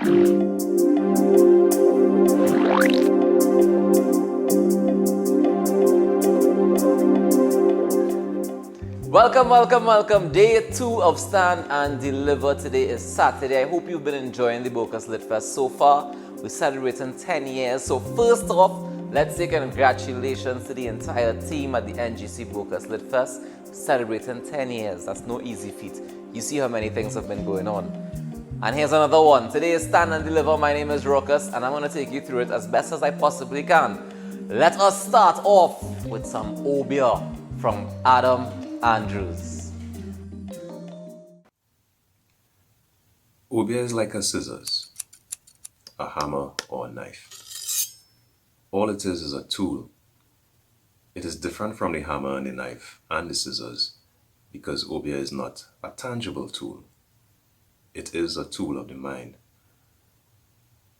Welcome. Day 2 of Stand and Deliver. Today is Saturday. I hope you've been enjoying the Bocas Lit Fest so far. We're celebrating 10 years. So first off, let's say congratulations to the entire team at the NGC Bocas Lit Fest. Celebrating 10 years. That's no easy feat. You see how many things have been going on. And here's another one. Today is Stand and Deliver. My name is Ruckus, and I'm going to take you through it as best as I possibly can. Let us start off with some Obia from Adam Andrews. Obia is like a scissors, a hammer, or a knife. All it is a tool. It is different from the hammer and the knife and the scissors because Obia is not a tangible tool. It is a tool of the mind.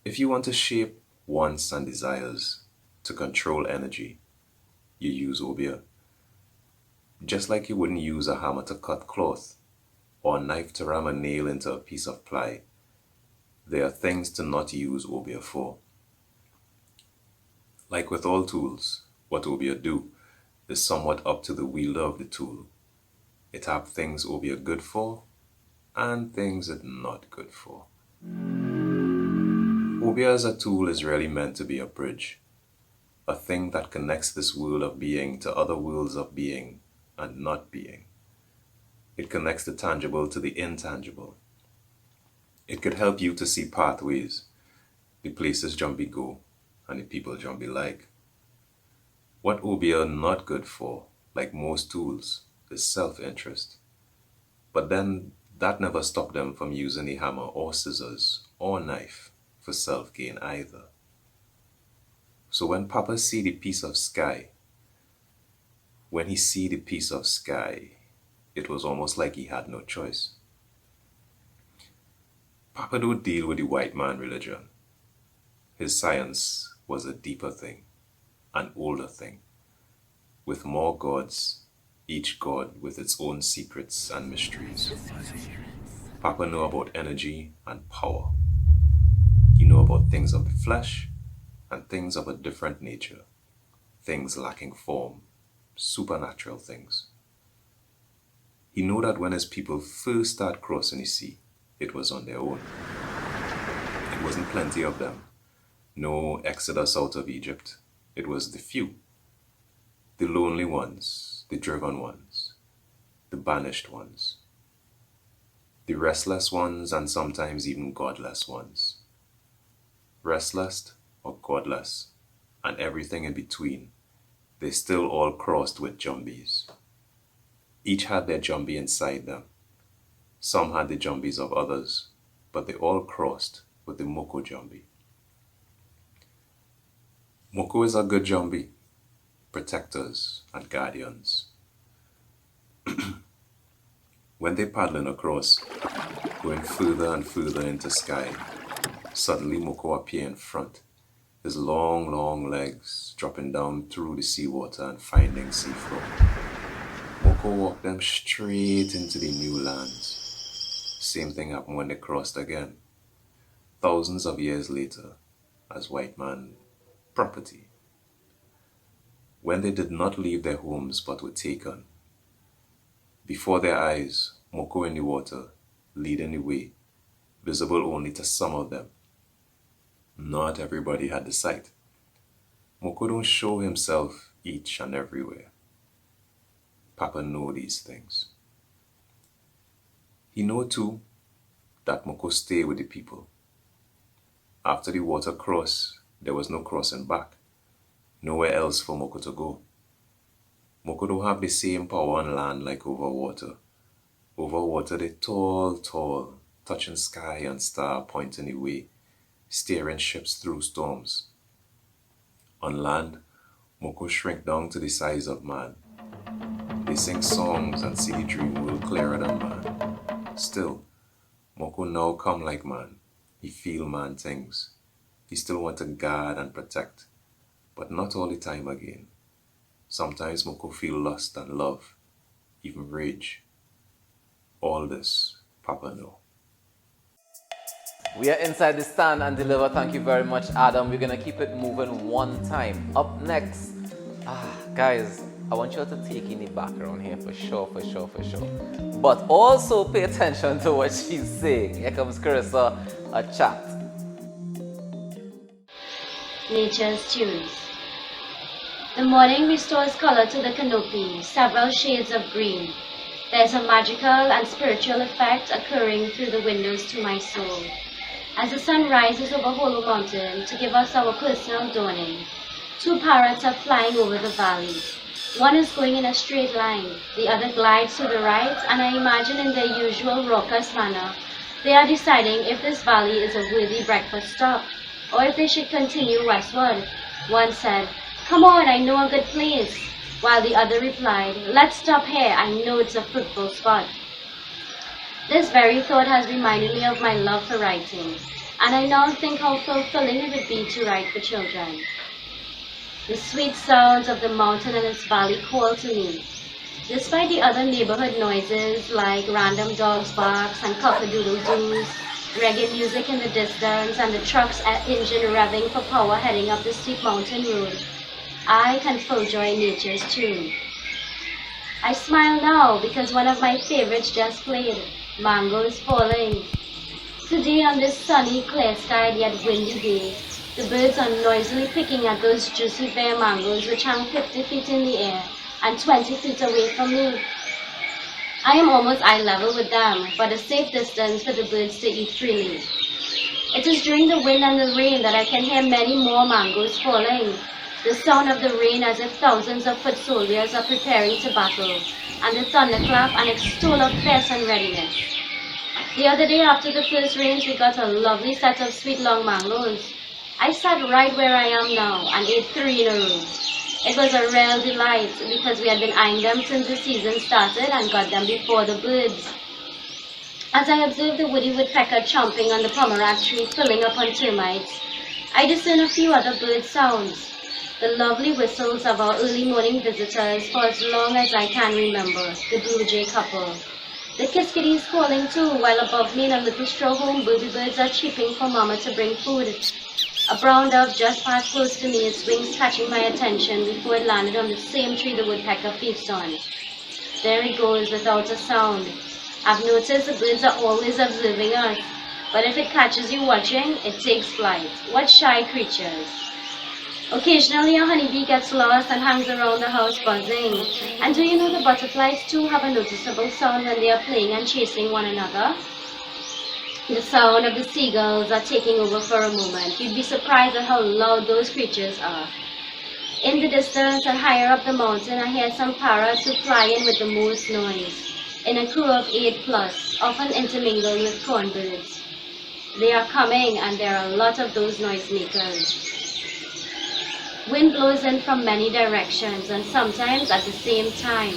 If you want to shape wants and desires to control energy, you use Obia. Just like you wouldn't use a hammer to cut cloth or a knife to ram a nail into a piece of ply, there are things to not use Obia for. Like with all tools, what Obia do is somewhat up to the wielder of the tool. It have things Obia good for and things it not good for. Obia as a tool is really meant to be a bridge, a thing that connects this world of being to other worlds of being and not being. It connects the tangible to the intangible. It could help you to see pathways, the places Jumpy go, and the people Jumpy like. What Obia not good for, like most tools, is self-interest. But then that never stopped them from using a hammer or scissors or knife for self-gain either. So when Papa see the piece of sky, it was almost like he had no choice. Papa don't deal with the white man religion. His science was a deeper thing, an older thing, with more gods, each god with its own secrets and mysteries. Papa knew about energy and power. He knew about things of the flesh and things of a different nature, things lacking form, supernatural things. He knew that when his people first started crossing the sea, it was on their own. It wasn't plenty of them. No exodus out of Egypt. It was the few. The lonely ones, the driven ones, the banished ones, the restless ones, and sometimes even godless ones. Restless or godless, and everything in between, they still all crossed with Jumbies. Each had their Jumbie inside them. Some had the Jumbies of others, but they all crossed with the Moko Jumbie. Moko is a good Jumbie, protectors and guardians. When they paddling across, going further and further into sky, suddenly Moko appear in front, his long legs dropping down through the seawater and finding seafloor. Moko walked them straight into the new lands. Same thing happened when they crossed again, thousands of years later, as white man property. When they did not leave their homes but were taken, before their eyes, Moko in the water, leading the way, visible only to some of them. Not everybody had the sight. Moko don't show himself each and everywhere. Papa know these things. He know too that Moko stay with the people. After the water crossed, there was no crossing back. Nowhere else for Moko to go. Moko don't have the same power on land like over water. Over water they tall, touching sky and star pointing the way, steering ships through storms. On land, Moko shrink down to the size of man. They sing songs and see the dream world clearer than man. Still, Moko now come like man. He feel man things. He still want to guard and protect, but not all the time again. Sometimes Moko feel lust and love, even rage. All this, Papa know. We are inside the stand and deliver. Thank you very much, Adam. We're gonna keep it moving one time. Up next, guys, I want you all to take in the background here for sure. But also pay attention to what she's saying. Here comes Carissa, a chat. Nature's tunes. The morning restores color to the canopy, several shades of green. There's a magical and spiritual effect occurring through the windows to my soul. As the sun rises over Hollow Mountain to give us our personal dawning, two parrots are flying over the valley. One is going in a straight line, the other glides to the right, and I imagine in their usual raucous manner, they are deciding if this valley is a worthy breakfast stop, or if they should continue westward. One said, "Come on, I know a good place," while the other replied, "Let's stop here, I know it's a fruitful spot." This very thought has reminded me of my love for writing, and I now think how fulfilling it would be to write for children. The sweet sounds of the mountain and its valley call to me. Despite the other neighborhood noises like random dogs' barks and cock-a-doodle-doos, reggae music in the distance, and the truck's engine revving for power heading up the steep mountain road, I can full joy nature's tune. I smile now because one of my favorites just played, Mangoes Falling. Today on this sunny, clear-skied yet windy day, the birds are noisily picking at those juicy bare mangoes which hang 50 feet in the air and 20 feet away from me. I am almost eye level with them, but a safe distance for the birds to eat freely. It is during the wind and the rain that I can hear many more mangoes falling. The sound of the rain as if thousands of foot soldiers are preparing to battle, and the thunderclap an extol of fierce and readiness. The other day after the first rains, we got a lovely set of sweet long mangoes. I sat right where I am now and ate 3 in a row. It was a real delight because we had been eyeing them since the season started and got them before the birds. As I observed the woody woodpecker chomping on the pomerac tree, filling up on termites, I discern a few other bird sounds. The lovely whistles of our early morning visitors for as long as I can remember, the blue jay couple. The kiskadee calling too, while above me in a little straw home, baby birds are cheeping for mama to bring food. A brown dove just passed close to me, its wings catching my attention before it landed on the same tree the woodpecker feasts on. There it goes without a sound. I've noticed the birds are always observing us, but if it catches you watching, it takes flight. What shy creatures! Occasionally a honeybee gets lost and hangs around the house buzzing. And do you know the butterflies too have a noticeable sound when they are playing and chasing one another? The sound of the seagulls are taking over for a moment. You'd be surprised at how loud those creatures are. In the distance and higher up the mountain, I hear some parrots who fly in with the most noise, in a crew of 8+, often intermingled with cornbirds. They are coming, and there are a lot of those noisemakers. Wind blows in from many directions and sometimes at the same time.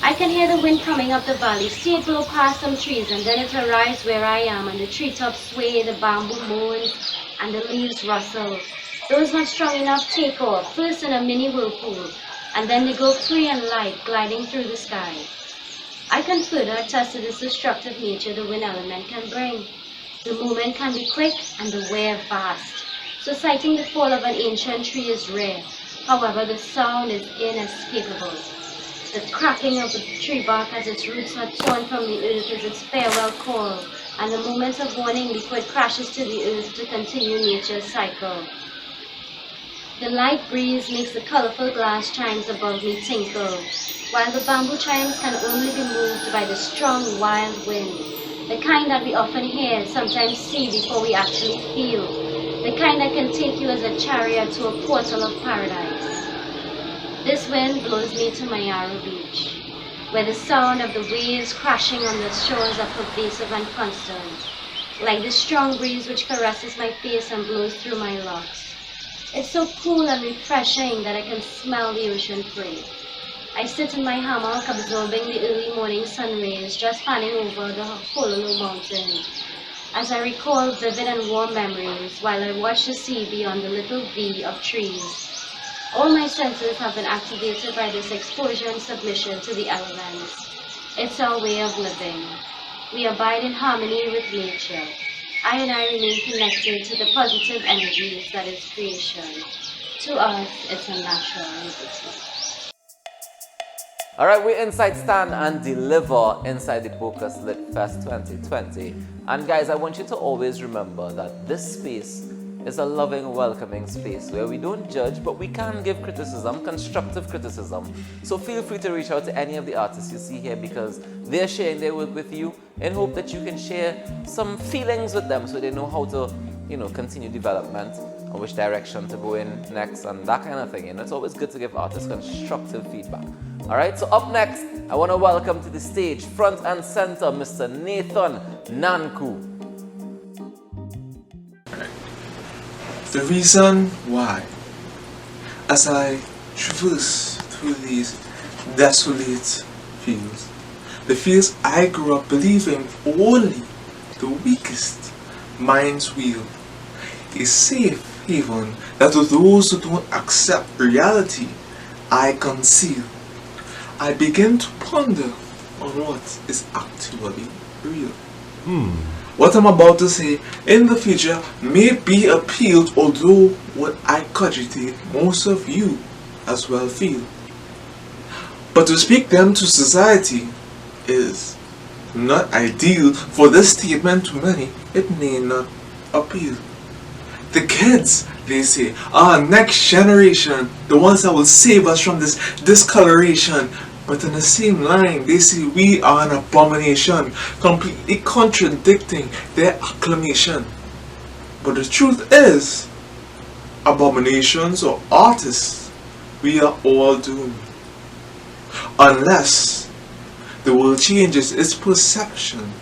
I can hear the wind coming up the valley, see it blow past some trees, and then it arrives where I am, and the treetops sway, the bamboo moans, and the leaves rustle. Those not strong enough take off, first in a mini whirlpool, and then they go free and light, gliding through the sky. I can further attest to this destructive nature the wind element can bring. The movement can be quick and the wear fast. So sighting the fall of an ancient tree is rare. However, the sound is inescapable. The cracking of the tree bark as its roots are torn from the earth is its farewell call, and the moments of warning before it crashes to the earth to continue nature's cycle. The light breeze makes the colorful glass chimes above me tinkle, while the bamboo chimes can only be moved by the strong wild wind, the kind that we often hear, sometimes see before we actually feel. The kind that can take you as a chariot to a portal of paradise. This wind blows me to Mayaro Beach, where the sound of the waves crashing on the shores are pervasive and constant, like the strong breeze which caresses my face and blows through my locks. It's so cool and refreshing that I can smell the ocean free. I sit in my hammock absorbing the early morning sun rays just fanning over the Hollow Mountain, as I recall vivid and warm memories while I watch the sea beyond the little V of trees. All my senses have been activated by this exposure and submission to the elements. It's our way of living. We abide in harmony with nature. I and I remain connected to the positive energies that is creation. To us, it's a natural liberty. Alright, we're inside Stand and Deliver inside the Bocas Lit Fest 2020. And guys, I want you to always remember that this space is a loving, welcoming space where we don't judge, but we can give criticism, constructive criticism. So feel free to reach out to any of the artists you see here because they're sharing their work with you in hope that you can share some feelings with them so they know how to, continue development and which direction to go in next and that kind of thing. It's always good to give artists constructive feedback. Alright, so up next, I want to welcome to the stage, front and center, Mr. Nathan Nanku. The reason why, as I traverse through these desolate fields, the fields I grew up believing only the weakest minds wield, a safe haven that to those who don't accept reality, I conceal. I begin to ponder on what is actually real. What I'm about to say in the future may be appealed, although what I cogitate most of you as well feel. But to speak them to society is not ideal. For this statement to many, it may not appeal. The kids, they say, are next generation, the ones that will save us from this discoloration. But in the same line, they say we are an abomination, completely contradicting their acclamation. But the truth is, abominations or artists, we are all doomed. Unless the world changes its perception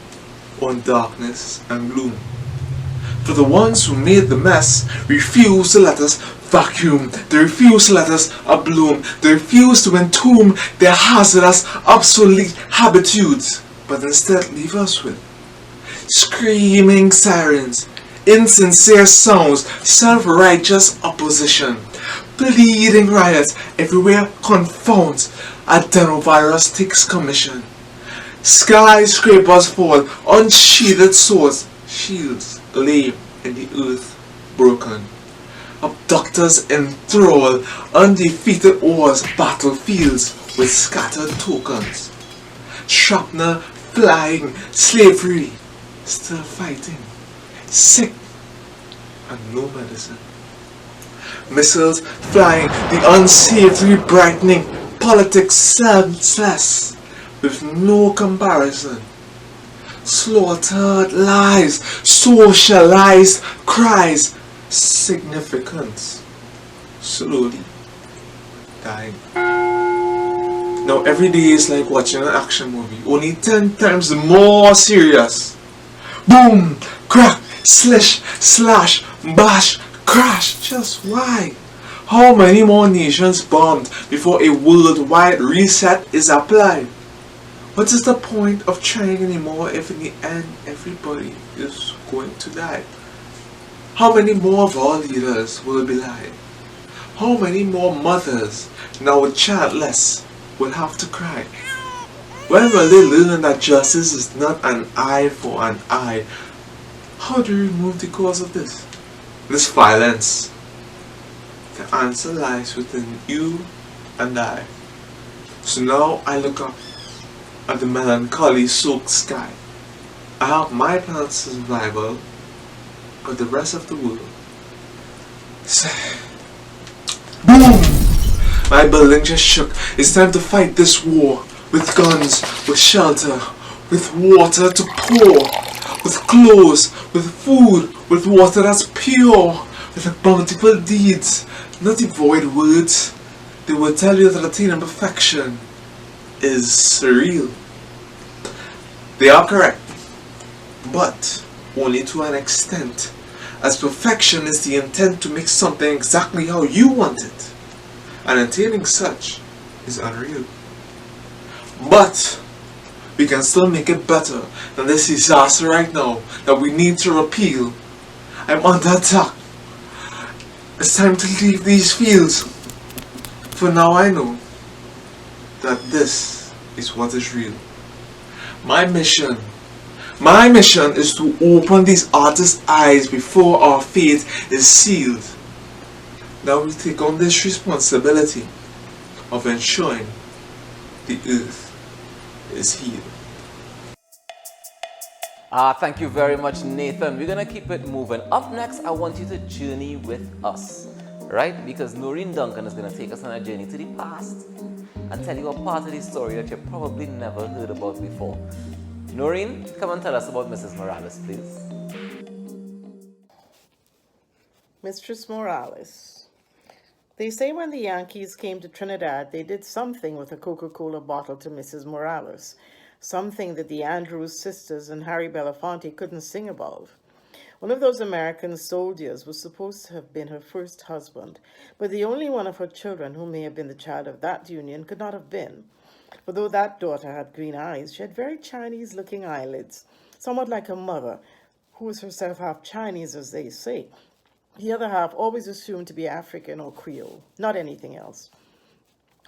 on darkness and gloom. For the ones who made the mess refuse to let us vacuum, they refuse to let us bloom, they refuse to entomb their hazardous, obsolete habitudes, but instead leave us with screaming sirens, insincere sounds, self-righteous opposition, bleeding riots everywhere confounds, adenovirus takes commission, skyscrapers fall, unsheathed swords, shields lay in the earth broken. Abductors enthrall undefeated wars, battlefields with scattered tokens. Shrapnel flying, slavery still fighting, sick and no medicine. Missiles flying, the unsavory brightening, politics senseless with no comparison. Slaughtered lives, socialized cries, significance slowly dying. Now every day is like watching an action movie, only 10 times more serious. Boom, crack, slish, slash, bash, crash. Just why? How many more nations bombed before a worldwide reset is applied? What is the point of trying anymore if in the end everybody is going to die? How many more of our leaders will be lying? How many more mothers, now childless, will have to cry? When will they learn that justice is not an eye for an eye? How do you remove the cause of this violence? The answer lies within you and I. So now I look up at the melancholy soaked sky. I have my plans to survival, but the rest of the world. Boom! My building just shook. It's time to fight this war. With guns, with shelter, with water to pour, with clothes, with food, with water that's pure, with bountiful deeds, not devoid words. They will tell you that attaining perfection is surreal. They are correct, but only to an extent, as perfection is the intent to make something exactly how you want it, and attaining such is unreal. But we can still make it better than this disaster right now that we need to repeal. I'm under attack. It's time to leave these fields. For now I know that this is what is real. My mission My mission is to open these artists' eyes before our fate is sealed. Now we take on this responsibility of ensuring the earth is healed. Thank you very much, Nathan. We're gonna keep it moving. Up next, I want you to journey with us, right? Because Noreen Duncan is gonna take us on a journey to the past and tell you a part of the story that you probably never heard about before. Noreen, come and tell us about Mrs. Morales, please. Mistress Morales. They say when the Yankees came to Trinidad, they did something with a Coca-Cola bottle to Mrs. Morales, something that the Andrews sisters and Harry Belafonte couldn't sing about. One of those American soldiers was supposed to have been her first husband, but the only one of her children who may have been the child of that union could not have been. For though that daughter had green eyes, she had very Chinese-looking eyelids, somewhat like her mother, who was herself half Chinese, as they say. The other half always assumed to be African or Creole, not anything else.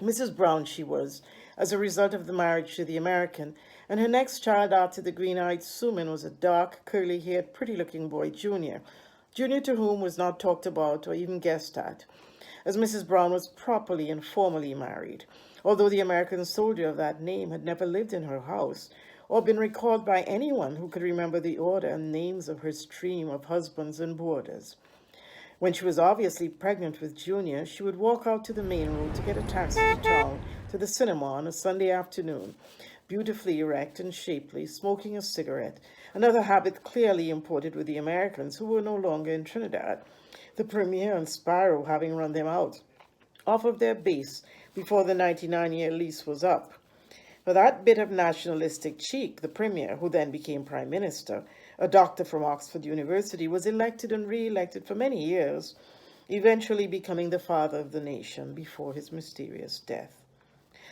Mrs. Brown she was, as a result of the marriage to the American, and her next child after the green-eyed Suman was a dark, curly-haired, pretty-looking boy, Junior to whom was not talked about or even guessed at, as Mrs. Brown was properly and formally married, although the American soldier of that name had never lived in her house, or been recalled by anyone who could remember the order and names of her stream of husbands and boarders. When she was obviously pregnant with Junior, she would walk out to the main road to get a taxi to town, to the cinema on a Sunday afternoon, beautifully erect and shapely, smoking a cigarette, another habit clearly imported with the Americans who were no longer in Trinidad, the Premier and Sparrow having run them out, off of their base before the 99-year lease was up. For that bit of nationalistic cheek, the Premier, who then became Prime Minister, a doctor from Oxford University, was elected and re-elected for many years, eventually becoming the father of the nation before his mysterious death.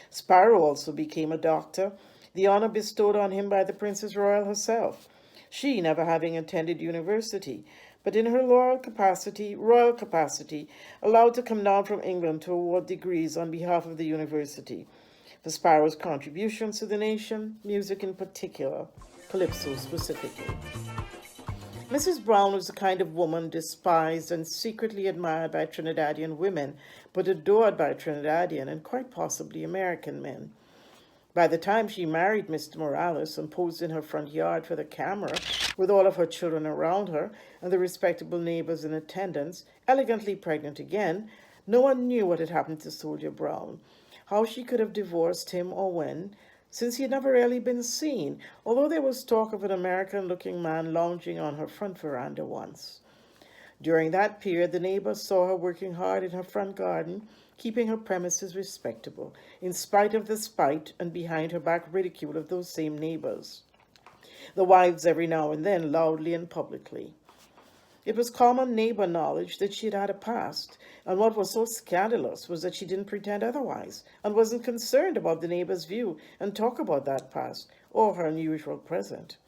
Sparrow also became a doctor, the honor bestowed on him by the Princess Royal herself, she never having attended university, but in her royal capacity, allowed to come down from England to award degrees on behalf of the university, for Sparrow's contributions to the nation, music in particular, calypso specifically. Mrs. Brown was the kind of woman despised and secretly admired by Trinidadian women, but adored by Trinidadian and quite possibly American men. By the time she married Mr. Morales and posed in her front yard for the camera, with all of her children around her and the respectable neighbors in attendance, elegantly pregnant again, no one knew what had happened to Soldier Brown, how she could have divorced him or when, since he had never really been seen, although there was talk of an American-looking man lounging on her front veranda once. During that period, the neighbors saw her working hard in her front garden, keeping her premises respectable, in spite of the spite and behind her back ridicule of those same neighbors. The wives every now and then loudly and publicly. It was common neighbor knowledge that she had had a past, and what was so scandalous was that she didn't pretend otherwise, and wasn't concerned about the neighbor's view and talk about that past, or her unusual present.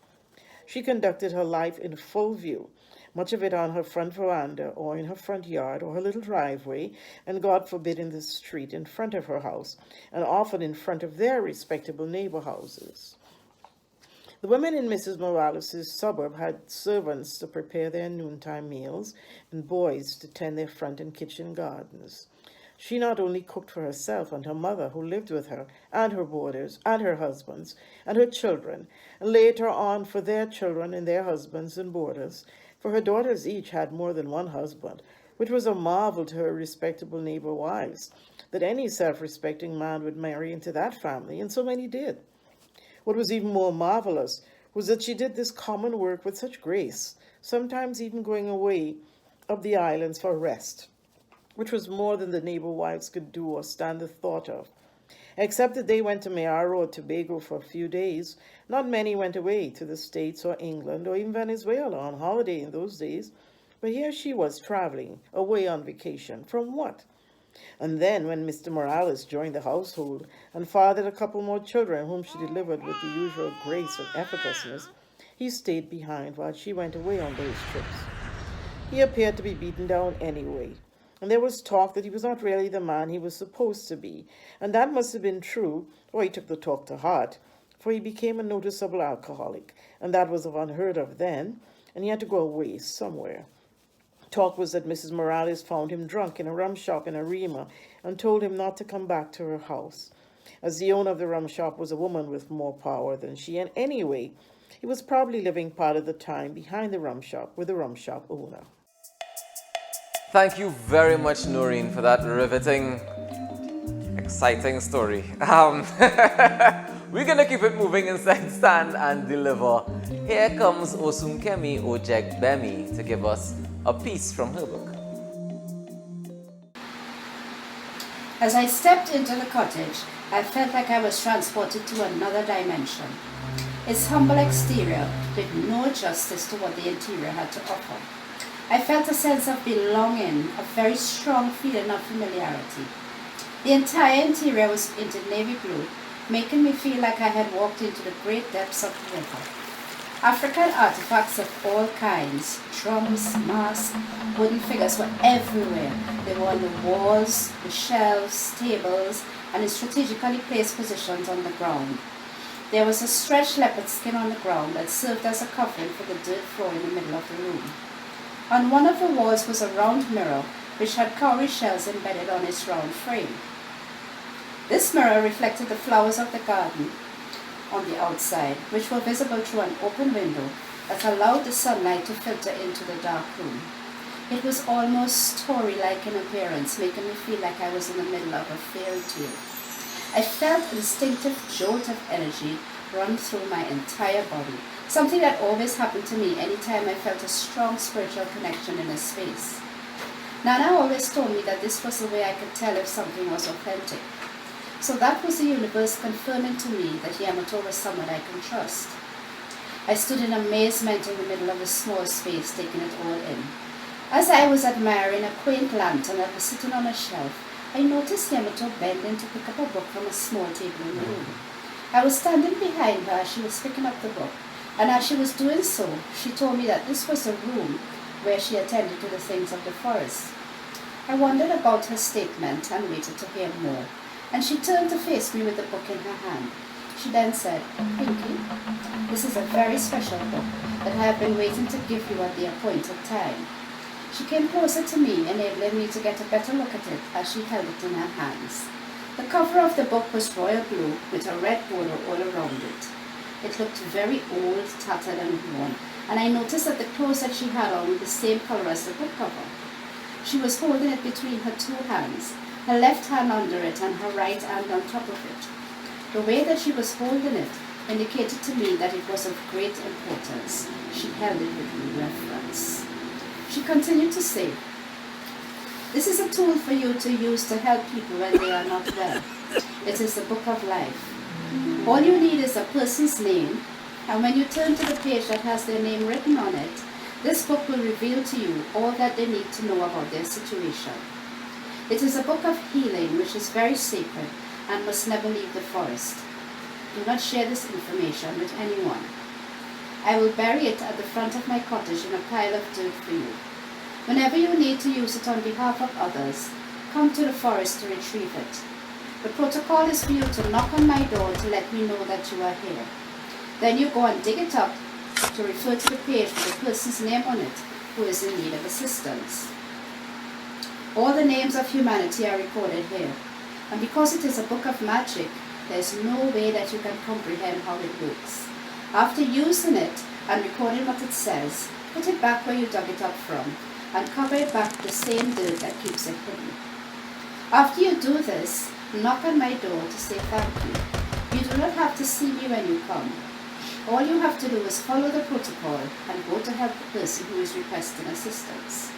She conducted her life in full view, much of it on her front veranda, or in her front yard, or her little driveway, and God forbid in the street in front of her house, and often in front of their respectable neighbor houses. The women in Mrs. Morales' suburb had servants to prepare their noontime meals and boys to tend their front and kitchen gardens. She not only cooked for herself and her mother, who lived with her, and her boarders, and her husbands, and her children, and later on for their children and their husbands and boarders, for her daughters each had more than one husband, which was a marvel to her respectable neighbor wives, that any self-respecting man would marry into that family, and so many did. What was even more marvelous was that she did this common work with such grace, sometimes even going away of the islands for rest, which was more than the neighbor wives could do or stand the thought of. Except that they went to Mayaro or Tobago for a few days, not many went away to the States or England or even Venezuela on holiday in those days, but here she was traveling, away on vacation. From what? And then, when Mr. Morales joined the household and fathered a couple more children whom she delivered with the usual grace and effortlessness, he stayed behind while she went away on those trips. He appeared to be beaten down anyway, and there was talk that he was not really the man he was supposed to be, and that must have been true, or he took the talk to heart, for he became a noticeable alcoholic, and that was unheard of then, and he had to go away somewhere. Talk was that Mrs. Morales found him drunk in a rum shop in Arima and told him not to come back to her house. As the owner of the rum shop was a woman with more power than she, and anyway, he was probably living part of the time behind the rum shop with the rum shop owner. Thank you very much, Noreen, for that riveting, exciting story. We're gonna keep it moving inside Stand and Deliver. Here comes Osunkemi Ojegbemi to give us a piece from her book. As I stepped into the cottage, I felt like I was transported to another dimension. Its humble exterior did no justice to what the interior had to offer. I felt a sense of belonging, a very strong feeling of familiarity. The entire interior was painted navy blue, making me feel like I had walked into the great depths of the river. African artifacts of all kinds, drums, masks, wooden figures were everywhere. They were on the walls, the shelves, tables, and in strategically placed positions on the ground. There was a stretched leopard skin on the ground that served as a covering for the dirt floor in the middle of the room. On one of the walls was a round mirror which had cowrie shells embedded on its round frame. This mirror reflected the flowers of the garden on the outside, which were visible through an open window that allowed the sunlight to filter into the dark room. It was almost story-like in appearance, making me feel like I was in the middle of a fairy tale. I felt an instinctive jolt of energy run through my entire body, something that always happened to me anytime I felt a strong spiritual connection in a space. Nana always told me that this was the way I could tell if something was authentic. So that was the universe confirming to me that Yamato was someone I can trust. I stood in amazement in the middle of a small space, taking it all in. As I was admiring a quaint lantern that was sitting on a shelf, I noticed Yamato bending to pick up a book from a small table in the room. I was standing behind her as she was picking up the book, and as she was doing so, she told me that this was a room where she attended to the things of the forest. I wondered about her statement and waited to hear more, and she turned to face me with the book in her hand. She then said, "Pinky, this is a very special book that I have been waiting to give you at the appointed time." She came closer to me, enabling me to get a better look at it as she held it in her hands. The cover of the book was royal blue with a red border all around it. It looked very old, tattered and worn, and I noticed that the clothes that she had on were the same color as the book cover. She was holding it between her two hands, her left hand under it and her right hand on top of it. The way that she was holding it indicated to me that it was of great importance. She held it with reverence. She continued to say, "This is a tool for you to use to help people when they are not well. It is the book of life. All you need is a person's name, and when you turn to the page that has their name written on it, this book will reveal to you all that they need to know about their situation. It is a book of healing which is very sacred and must never leave the forest. Do not share this information with anyone. I will bury it at the front of my cottage in a pile of dirt for you. Whenever you need to use it on behalf of others, come to the forest to retrieve it. The protocol is for you to knock on my door to let me know that you are here. Then you go and dig it up to refer to the page with the person's name on it who is in need of assistance. All the names of humanity are recorded here, and because it is a book of magic, there is no way that you can comprehend how it works. After using it and recording what it says, put it back where you dug it up from, and cover it back with the same dirt that keeps it hidden. After you do this, knock on my door to say thank you. You do not have to see me when you come. All you have to do is follow the protocol and go to help the person who is requesting assistance."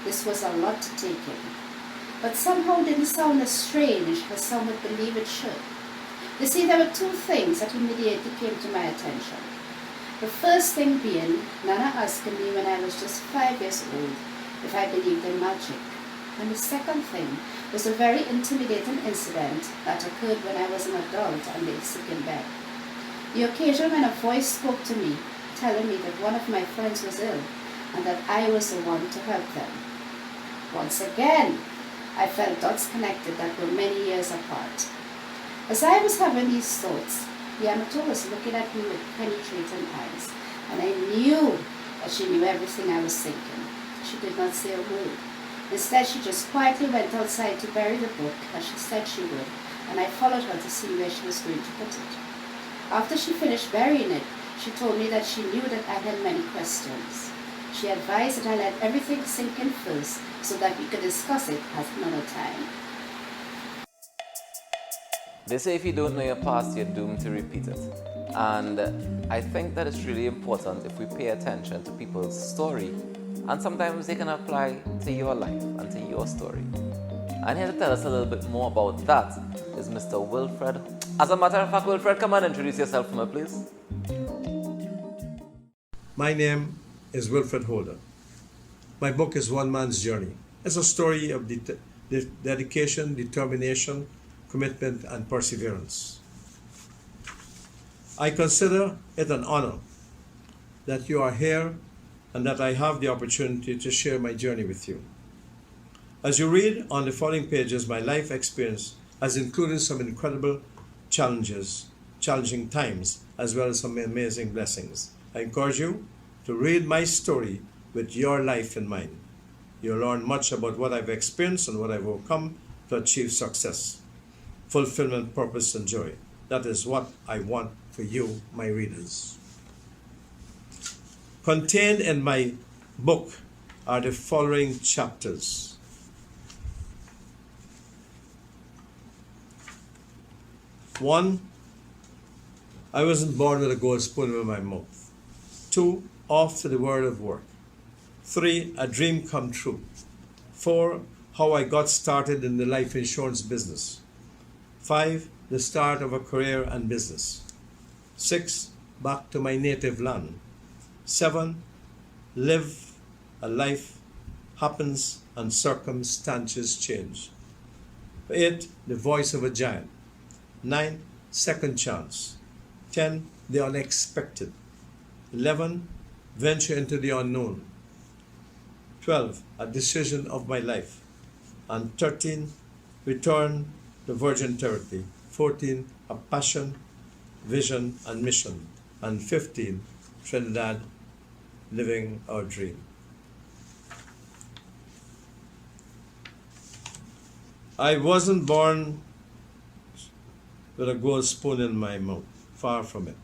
This was a lot to take in, but somehow didn't sound as strange as some would believe it should. You see, there were two things that immediately came to my attention. The first thing being Nana asking me when I was just 5 years old if I believed in magic. And the second thing was a very intimidating incident that occurred when I was an adult and lay sick in bed. The occasion when a voice spoke to me, telling me that one of my friends was ill and that I was the one to help them. Once again, I felt dots connected that were many years apart. As I was having these thoughts, The amateur was looking at me with penetrating eyes, and I knew that she knew everything I was thinking. She did not say a word. Instead, she just quietly went outside to bury the book, as she said she would, and I followed her to see where she was going to put it. After she finished burying it, she told me that she knew that I had many questions. She advised that I let everything sink in first so that we could discuss it at another time. They say if you don't know your past, you're doomed to repeat it. And I think that it's really important if we pay attention to people's story, and sometimes they can apply to your life and to your story. And here to tell us a little bit more about that is Mr. Wilfred. As a matter of fact, Wilfred, come and introduce yourself for me, please. My name is Wilfred Holder. My book is One Man's Journey. It's a story of dedication, determination, commitment, and perseverance. I consider it an honor that you are here and that I have the opportunity to share my journey with you. As you read on the following pages, my life experience has included some incredible challenging times, as well as some amazing blessings. I encourage you to read my story with your life in mind. You'll learn much about what I've experienced and what I've overcome to achieve success, fulfillment, purpose, and joy. That is what I want for you, my readers. Contained in my book are the following chapters. 1, I wasn't born with a gold spoon in my mouth. 2, off to the world of work. 3, a dream come true. 4, how I got started in the life insurance business. 5, the start of a career and business. 6, back to my native land. 7, live a life happens and circumstances change. 8, the voice of a giant. 9, second chance. 10, the unexpected. 11, venture into the unknown. 12, a decision of my life. And 13, return to virgin territory. 14, a passion, vision, and mission. And 15, Trinidad, living our dream. I wasn't born with a gold spoon in my mouth, far from it.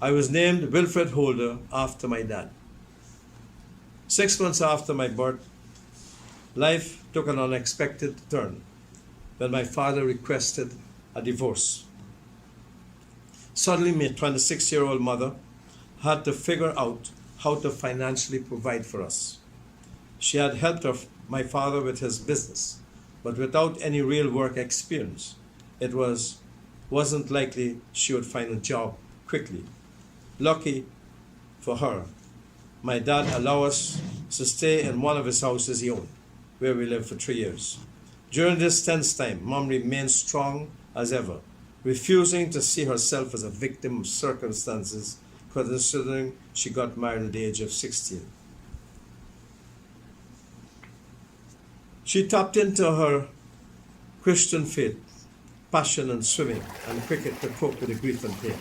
I was named Wilfred Holder after my dad. 6 months after my birth, life took an unexpected turn when my father requested a divorce. Suddenly, my 26-year-old mother had to figure out how to financially provide for us. She had helped my father with his business, but without any real work experience, it wasn't likely she would find a job quickly. Lucky for her, my dad allowed us to stay in one of his houses he owned, where we lived for 3 years. During this tense time, Mom remained strong as ever, refusing to see herself as a victim of circumstances, considering she got married at the age of 16. She tapped into her Christian faith, passion and swimming, and cricket to cope with the grief and pain.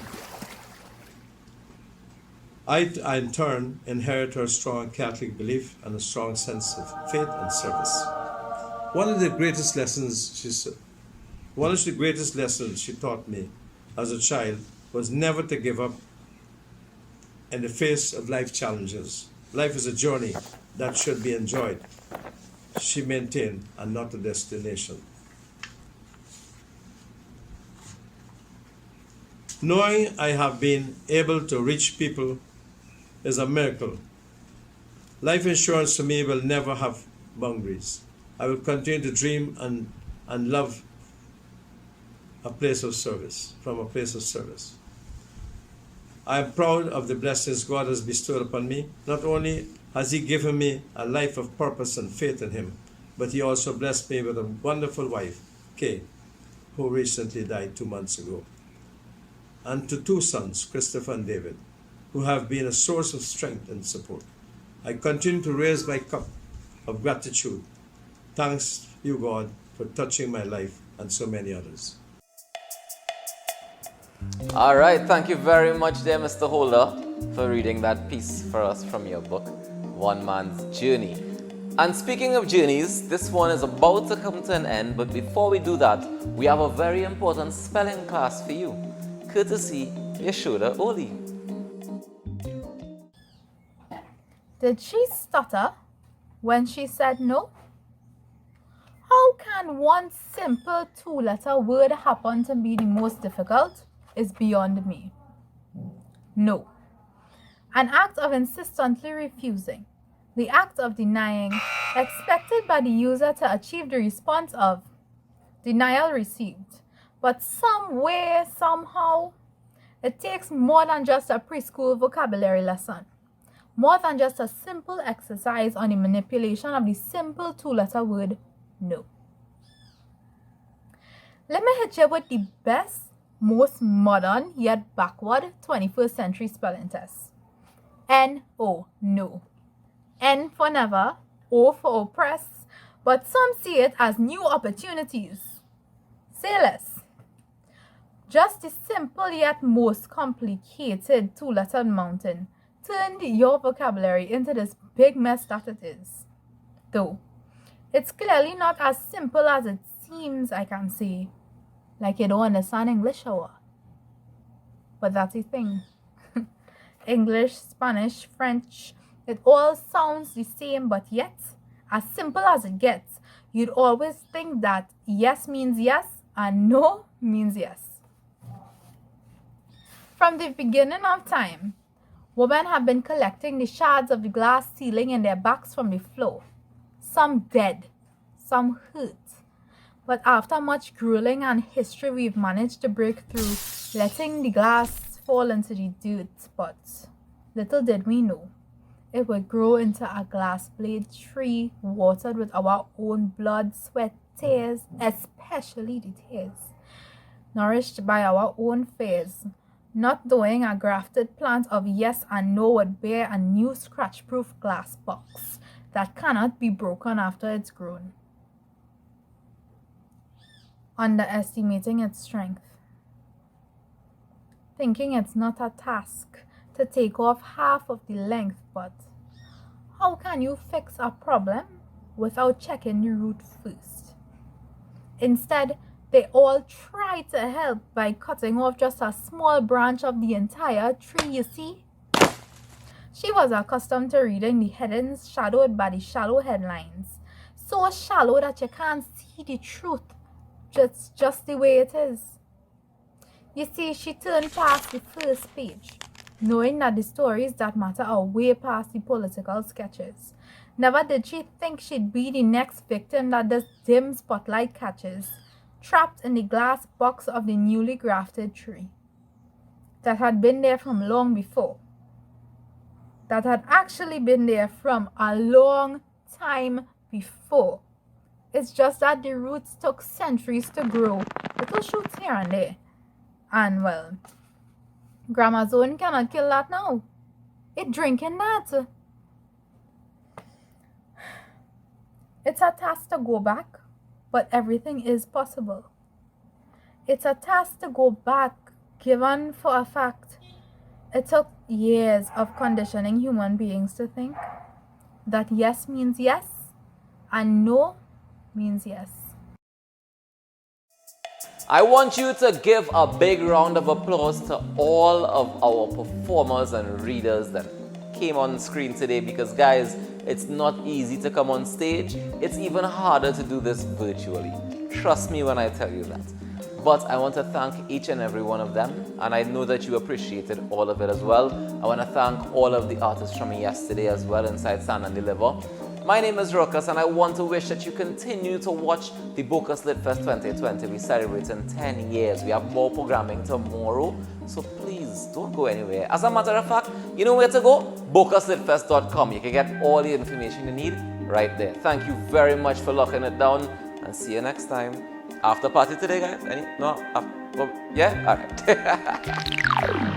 I in turn inherited her strong Catholic belief and a strong sense of faith and service. One of the greatest lessons she taught me as a child was never to give up in the face of life challenges. Life is a journey that should be enjoyed, she maintained, and not a destination. Knowing I have been able to reach people is a miracle. Life insurance to me will never have boundaries. I will continue to dream and love from a place of service. I am proud of the blessings God has bestowed upon me. Not only has He given me a life of purpose and faith in Him, but He also blessed me with a wonderful wife, Kay, who recently died 2 months ago, and to 2 sons, Christopher and David, who have been a source of strength and support. I continue to raise my cup of gratitude. Thanks you, God, for touching my life and so many others. All right, thank you very much there, Mr. Holder, for reading that piece for us from your book, One Man's Journey. And speaking of journeys, this one is about to come to an end, but before we do that, we have a very important spelling class for you, courtesy Yashoda Oli. Did she stutter when she said no? How can one simple two-letter word happen to be the most difficult is beyond me. No. An act of insistently refusing, the act of denying, expected by the user to achieve the response of denial received. But some way, somehow, it takes more than just a preschool vocabulary lesson. More than just a simple exercise on the manipulation of the simple two-letter word no. Let me hit you with the best, most modern yet backward 21st century spelling test. N-O, no. N for never, O for oppress, but some see it as new opportunities. Say less. Just the simple yet most complicated two-lettered mountain turned your vocabulary into this big mess that it is. Though, it's clearly not as simple as it seems, I can say. Like you don't understand English or what? But that's the thing. English, Spanish, French, it all sounds the same, but yet, as simple as it gets, you'd always think that yes means yes and no means yes. From the beginning of time, women have been collecting the shards of the glass ceiling in their backs from the floor. Some dead, some hurt. But after much grueling and history, we've managed to break through, letting the glass fall into the dirt. But little did we know, it would grow into a glass blade tree, watered with our own blood, sweat, tears, especially the tears, nourished by our own fears. Not knowing a grafted plant of yes and no would bear a new scratch-proof glass box that cannot be broken after it's grown. Underestimating its strength. Thinking it's not a task to take off half of the length, but how can you fix a problem without checking the root first? Instead, they all try to help by cutting off just a small branch of the entire tree, you see? She was accustomed to reading the headings shadowed by the shallow headlines. So shallow that you can't see the truth. Just the way it is. You see, she turned past the first page, knowing that the stories that matter are way past the political sketches. Never did she think she'd be the next victim that this dim spotlight catches, trapped in the glass box of the newly grafted tree that had been there from long before, that had actually been there from a long time before. It's just that the roots took centuries to grow, little shoots here and there. And well, Grandma's own cannot kill that now. It drinking that. It's a task to go back, but everything is possible. It's a task to go back, given for a fact it took years of conditioning human beings to think that yes means yes and no means yes. I want you to give a big round of applause to all of our performers and readers that came on screen today, because guys, it's not easy to come on stage. It's even harder to do this virtually. Trust me when I tell you that. But I want to thank each and every one of them, and I know that you appreciated all of it as well. I want to thank all of the artists from yesterday as well inside Stand and Deliver. My name is Ruckus, and I want to wish that you continue to watch the Bocas Lit Fest 2020. We celebrating 10 years. We have more programming tomorrow, so please don't go anywhere. As a matter of fact, you know where to go? bocaslitfest.com. You can get all the information you need right there. Thank you very much for locking it down, and see you next time. After party today, guys? Yeah? All right.